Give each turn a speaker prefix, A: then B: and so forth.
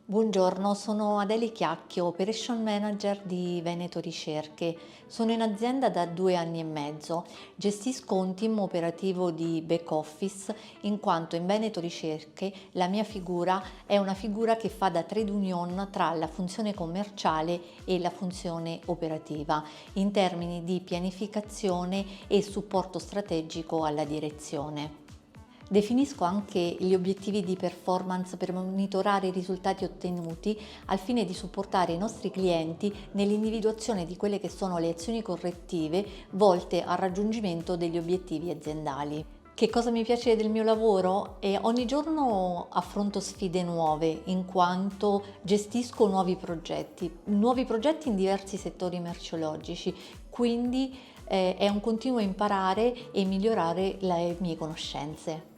A: Buongiorno, sono Adele Chiacchio, Operation Manager di Veneto Ricerche. Sono in azienda da 2 anni e mezzo. Gestisco un team operativo di back office in quanto in Veneto Ricerche la mia figura è una figura che fa da trade union tra la funzione commerciale e la funzione operativa in termini di pianificazione e supporto strategico alla direzione. Definisco anche gli obiettivi di performance per monitorare i risultati ottenuti al fine di supportare i nostri clienti nell'individuazione di quelle che sono le azioni correttive volte al raggiungimento degli obiettivi aziendali. Che cosa mi piace del mio lavoro? Ogni giorno affronto sfide nuove in quanto gestisco nuovi progetti in diversi settori merceologici, quindi è un continuo imparare e migliorare le mie conoscenze.